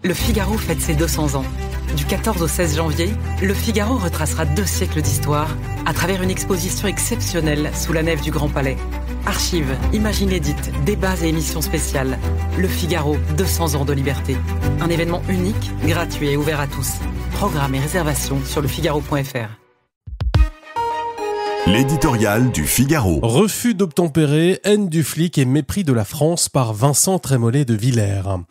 Le Figaro fête ses 200 ans. Du 14 au 16 janvier, Le Figaro retracera 2 siècles d'histoire à travers une exposition exceptionnelle sous la nef du Grand Palais. Archives, images inédites, débats et émissions spéciales. Le Figaro, 200 ans de liberté. Un événement unique, gratuit et ouvert à tous. Programmes et réservations sur lefigaro.fr. L'éditorial du Figaro. Refus d'obtempérer, haine du flic et mépris de la France par Vincent Trémollet de Villers.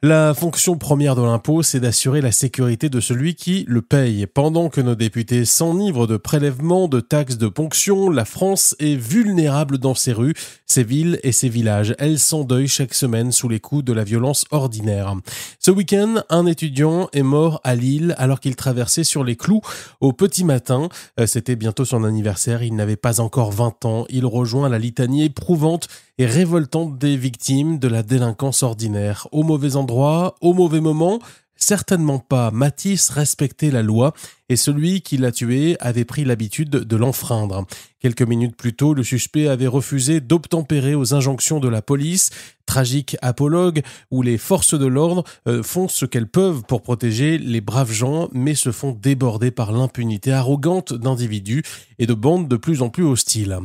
La fonction première de l'impôt, c'est d'assurer la sécurité de celui qui le paye. Pendant que nos députés s'enivrent de prélèvements, de taxes, de ponctions, la France est vulnérable dans ses rues, ses villes et ses villages. Elle s'endeuille chaque semaine sous les coups de la violence ordinaire. Ce week-end, un étudiant est mort à Lille alors qu'il traversait sur les Clous au petit matin. C'était bientôt son anniversaire, il n'avait pas encore 20 ans. Il rejoint la litanie éprouvante et révoltante des victimes de la délinquance ordinaire. Au mauvais endroit, au mauvais moment, certainement pas. Matisse respectait la loi et celui qui l'a tué avait pris l'habitude de l'enfreindre. Quelques minutes plus tôt, le suspect avait refusé d'obtempérer aux injonctions de la police. Tragique apologue où les forces de l'ordre font ce qu'elles peuvent pour protéger les braves gens, mais se font déborder par l'impunité arrogante d'individus et de bandes de plus en plus hostiles.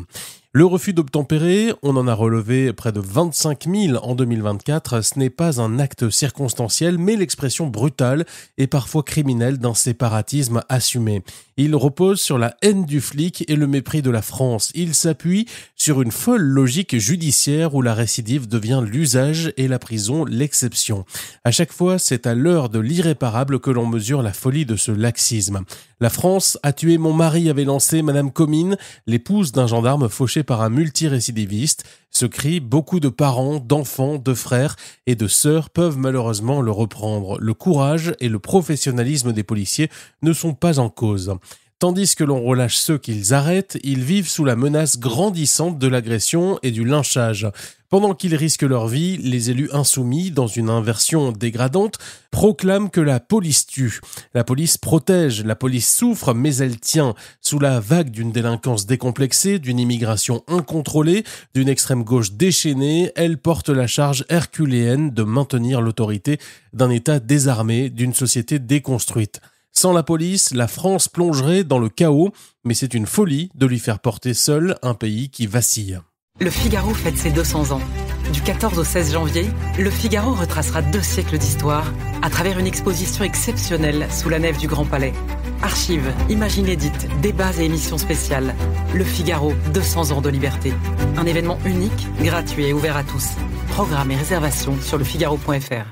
Le refus d'obtempérer, on en a relevé près de 25 000 en 2024. Ce n'est pas un acte circonstanciel, mais l'expression brutale et parfois criminelle d'un séparatisme assumé. Il repose sur la haine du flic et le mépris de la France. Il s'appuie sur une folle logique judiciaire où la récidive devient l'usage et la prison l'exception. À chaque fois, c'est à l'heure de l'irréparable que l'on mesure la folie de ce laxisme. La France a tué mon mari, avait lancé Madame Comines, l'épouse d'un gendarme fauché par un multirécidiviste. Ce cri, beaucoup de parents, d'enfants, de frères et de sœurs peuvent malheureusement le reprendre. Le courage et le professionnalisme des policiers ne sont pas en cause. Tandis que l'on relâche ceux qu'ils arrêtent, ils vivent sous la menace grandissante de l'agression et du lynchage. Pendant qu'ils risquent leur vie, les élus insoumis, dans une inversion dégradante, proclament que la police tue. La police protège, la police souffre, mais elle tient. Sous la vague d'une délinquance décomplexée, d'une immigration incontrôlée, d'une extrême gauche déchaînée, elle porte la charge herculéenne de maintenir l'autorité d'un État désarmé, d'une société déconstruite. Sans la police, la France plongerait dans le chaos, mais c'est une folie de lui faire porter seul un pays qui vacille. Le Figaro fête ses 200 ans. Du 14 au 16 janvier, Le Figaro retracera 2 siècles d'histoire à travers une exposition exceptionnelle sous la nef du Grand Palais. Archives, images inédites, débats et émissions spéciales. Le Figaro, 200 ans de liberté. Un événement unique, gratuit et ouvert à tous. Programmes et réservations sur lefigaro.fr.